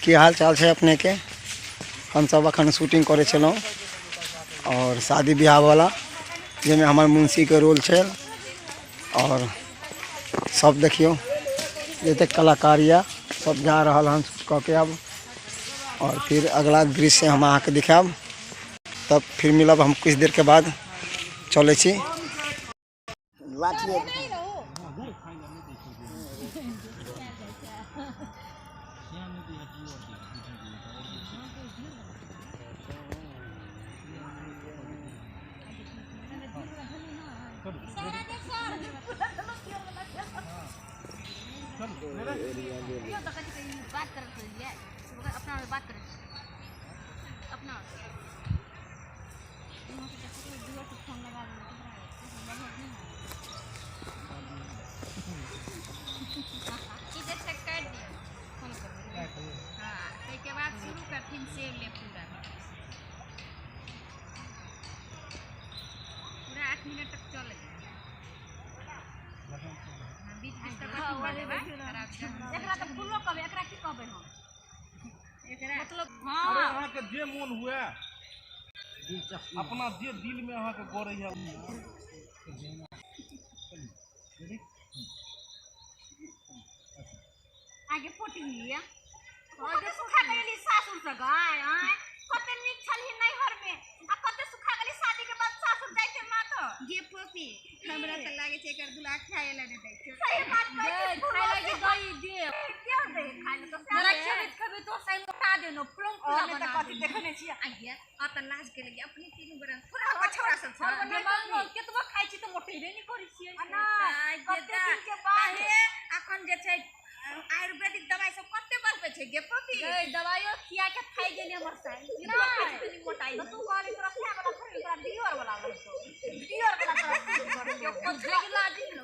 की हाल चाल है अपने के। हम सब अखन शूटिंग करे छलौं और शादी ब्याह वाला जिसमें हमार मुंशी के रोल है। और सब देखियो जैसे कलाकारिया सब जा रहा हन कह के अब। और फिर अगला दृश्य हम आके दिखाब, तब फिर मिलब हम कुछ देर के बाद। चले छी जे मन हुए अपना जे दिल में अहाँ के गौर है आगे फोटी लिया आगे सुखा गेली सासुर से गाय आय कते निक छलही नैहर में आ कते सुखा गेली शादी के बाद सासुर जाइते मां तो जे पोपी हमरा त लागे छै एकर दुला खाय ला नै दै छै। सही बात कहै खाय लागी दई दे क्यों दे खाय ल तो जरा खेबे तो सही मोटा देनो फ्लम पूरा बना कथि देखने छी आगे आ त लाज के लगी अपने तीन बरन पूरा छोरा सब छ मांगो केतबो खाइ छी त मोटे रे नै करै छी ना कते दिन के बाद अखन जे छै आयुर्वेदिक दवाई सब कते बरपे छै गे पपी गई दवाइयो खिया के खाइ गेली हमर साई नहीं मोटाई तू वाली तरफ से वाला थोड़ी तोरा डियोर वाला तरफ के को जगला दिन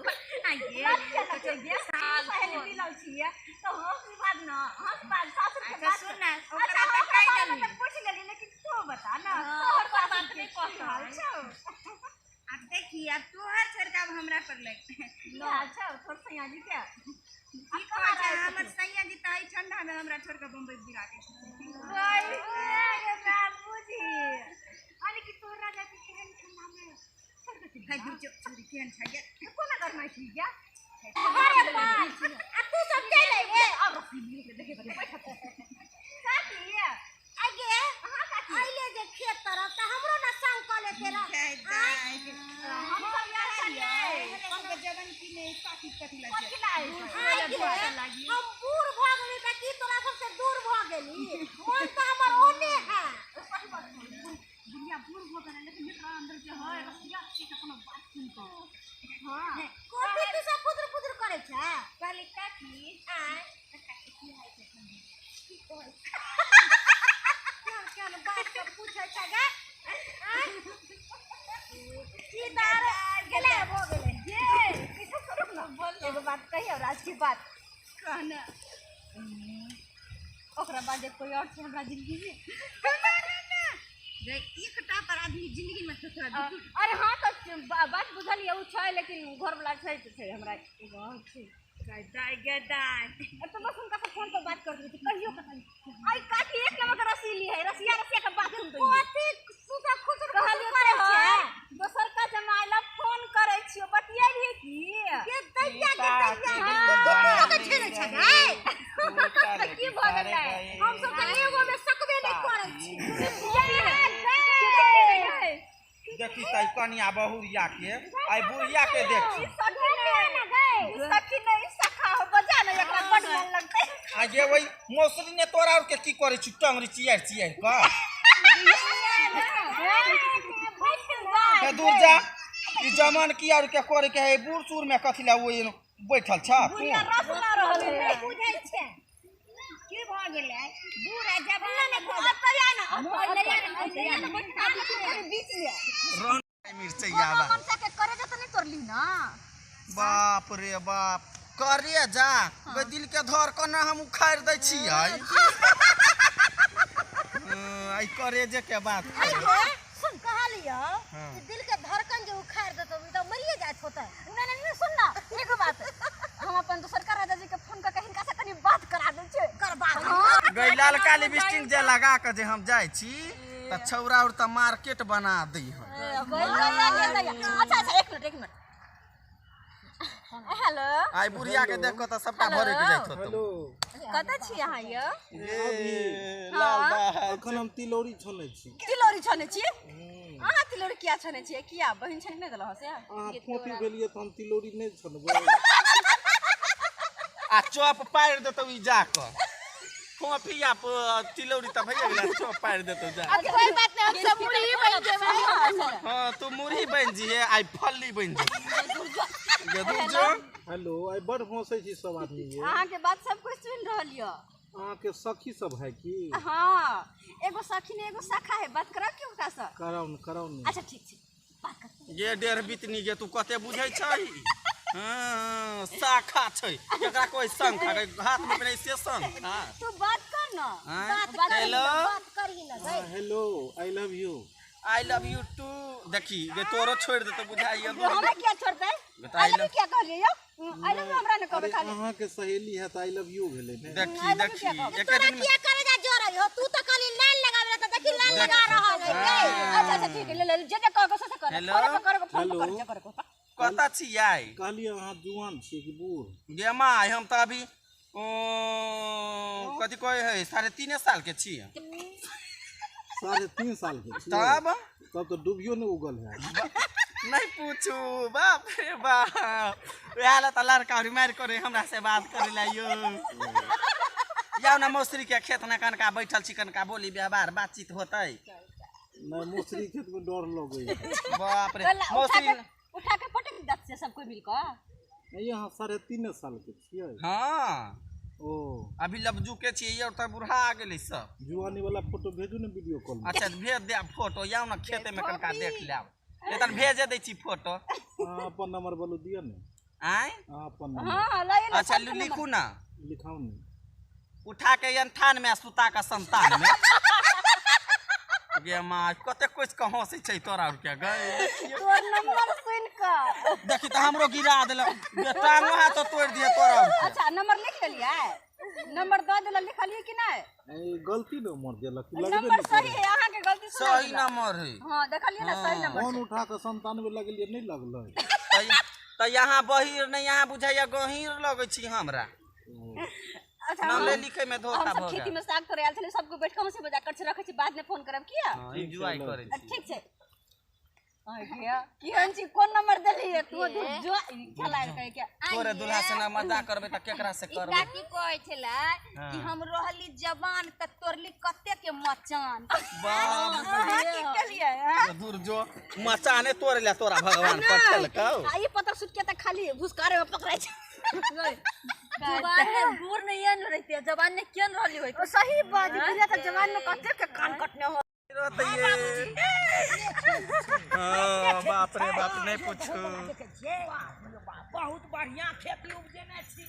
आगे तो गे साल मिलल छिए तो हंस बात सासुर के बात सुन ना ओकरा त कह देली तो पूछ लेली लेकिन तू बता ना तोहर बात नहीं कहल छौ। अब देखी अब तोहर छोड़का हमरा पर लग ना अच्छा थोड़ सैया जी के हमर सैया जी त ठंडा में हमरा छोड़ के बम्बई गिरा दे छै रे बाबूजी अरे कि तोरा जाति केहन ठंडा में छोड़ के भाई गुजो छोरी केहन छै गे कोना करनाइ छी गे अरे बाप आ तू सब चल रे और रसीली के देखे बैठा काकी आगे हां काकी आइले जे खेत तरफ त हमरो ना संग क ले तेरा हम सब यार चलिए हम के जवन की नहीं काकी कथि लागी हम बूढ़ भ गेली त की तोरा सब से दूर भ गेली मन त हमर ओने है दुनिया बूढ़ भ गेल लेकिन एकरा अंदर जे है रसिया के कोनो बात सुन तो हां कोठी तू सब पुत्र करे छै कहली काकी आय काकी की है छै की कहै क्या बात सब पूछै छै गे की दार गेले भ गेले जे किछो करू ना बोल एगो बात कहियो राज की बात कहना ओकरा बाद कोई और से हमरा जिंदगी में जे एकटा पर आदमी जिंदगी में थोड़ा अरे हां तो बात बुझलिए उ छै लेकिन घर वाला छै त छै हमरा एगो छै दाई गे दाई तो बस उनका से फोन पर बात कर दी कहियो आई काकी एक नंबर रसीली है रसिया के बात सुन दो कथि सुता खुद कहलियो करे छै दोसर का जमाइला फोन करे छियो बतियालिए की के दैया के छेड़े छै गे की भ गेलै हम सब त एगो में सकबे नै करै छी देखी तई कनिया बहुरिया के आई बुढ़िया के देखी सखी नहीं सखा हो बजा न एकरा बड मन लगतै आ जे वही मौसरी ने तोरा और के की करे छु टंगरी चियर का के दूर जा ई जमान की और के करे के है बूढ़ सूर में कथिला ओइ बैठल छ बुढ़िया रसना रहल है बुझै छै की भ गेलै बूढ़ आ जवान ने तरिया न बीच में मिर्चैया बा मन से के करे जत नहीं तोरली ना बाप रे बाप करे जा गे दिल के धर कना हम उखाड़ दै छियै आई करे जे के बात सुन कहलियो कि दिल के धड़कन जो उखाड़ देतो त मरिए जात होता नहीं सुन ना एगो बात हम अपन दोसर का राजा जी के फोन करके हिनका से कनी बात करा दे छै कर बात गई लालका लिपस्टिक जे लगा के जे हम जाय छी त छौरा और त मार्केट बना दी हम। अच्छा अच्छा एक मिनट हेलो आई बुढ़िया के देख के त सबटा भरे के जाइत होतो। हेलो कतऽ छी अहाँ यौ? अखन हम तिलौरी छोनै छी। तिलौरी छने छी? अहाँ तिलौरी किया छने छी? किया बहिन छने नै देलह से? अहाँ फोफी भेलिए त हम तिलौरी नै छोनबै। आ चॉप पार देतो ई जाके फोफिया तिलौरी त भइए गेल चॉप पार देतो जा। अब कोई बात नहीं, हम सब मुरही बन जेबै। हां तू मुरही बन जिए आई फल्ली बन जे। जदू जो हेलो आई बड़ हंसै छी सब आदमी ये। अहाँ के बात सब कुछ सुन रहल य। अहाँ के सखी सब है की? हां एगो सखी ने एगो सखा है, बात करब के उठा से? कराउ न। अच्छा ठीक छै बात कर। ये डेढ़ बितनी गे तू कते बुझै छै? हां शाखा छै एकरा कोई शंख हाथ में पड़े से शंख। हां तू बात कर ना। बात हेलो बात कर ही ना गई। Hello I love you. I love you too. देखी गे तोरो छोड़ दे तो बुझाइए हमें क्या छोड़तै? आई लव यू क्या कहलिए यो? आई लव यू हमरा न कहबे खाली। अहाँ के सहेली है त आई लव यू भेलै ने। देखी एक दिन में क्या करे जा जोर हो? तू तो खाली लाइन लगावे त देखी लाइन लगा रहल है। अच्छा अच्छा ठीक है ले जे कहबो से कर। हेलो। कर फोन हेलो। कर कता छी आई? कहलिए अहाँ जुआन छी कि बूढ़? गे माय हम त अभी कथी कहै है 3.5 साल के छी। 3.5 साल के छी। तब तो डूबियो ने उगल है। नहीं पूछू बाप रे बाप याला त लड़का मार करे हमरा से बात करे ला यो। जाओ ना मौसरी के खेत ना कनका बैठल छी कनका बोली व्यवहार बातचीत होतै। नहीं मौसरी खेत में डर लगे। बाप रे मौसरी उठा के पटक दत से सब कोई मिलकर। नहीं यहाँ 3.5 साल के छियै। हां ओ अभी लबजू के छी और त बुढ़ा आ गेलै सब। जुआनी वाला फोटो भेजू ने वीडियो कॉल में। अच्छा भेज दे फोटो याओ ना खेते में कनका देख लेब। एतन भेजे दै छी फोटो। अहाँ अपन नंबर बोलो दिया ने। आय अहाँ अपन नंबर हां ले ले। अच्छा लिखू ना लिखाओ ने। उठा के यंठान में सुता का संतान में। गे मां कते कुछ कहां से छै तोरा और के गए। तोर नंबर सुन के देखी त हमरो गिरा देल टांगो हाथ तो तोड़ दिए तोरा। अच्छा नंबर लिख लेलिए? नंबर द देला लिखलिए कि नहीं? ए गलती न मर देलक लगबे नंबर नहीं सही है, अहाँ के गलती सुना सही नंबर है। हां देखलिए ना सही नंबर। फोन उठा के 97 लगलिए नहीं लगलै। त यहाँ बहिर नहीं यहाँ बुझाइया गहीर लगै छी हमरा। अच्छा नाम ले लिखे में धोखा हम सब भ खेती गया। में साग तोड़े आयल छले, सबको बैठ के हंसी मजाक कर रखे छी, बाद में फोन करब किया? एंजॉय करे छी। ठीक छै। आ गया की हंसी कोन नंबर देली तू जो खेला कह के तोरे दुल्हा से ना मजाक करबे त केकरा से करबे? काकी कहै छले कि हम रहली जवान त तोरली कते के मचान। बाप की केलिए? दूर जो मचाने तोड़ ले तोरा भगवान पठल कौ। आ ई पत्थर सुट के त खाली भुसकारे में पकड़ाई छै। जवान में दूर नहीं आन रहती, जवान ने केन रहली होई? सही बात है, त जवान में कते के कान कटने हो। बाप रे बाप नहीं पूछू। बहुत बढ़िया खेती उपजेने छी।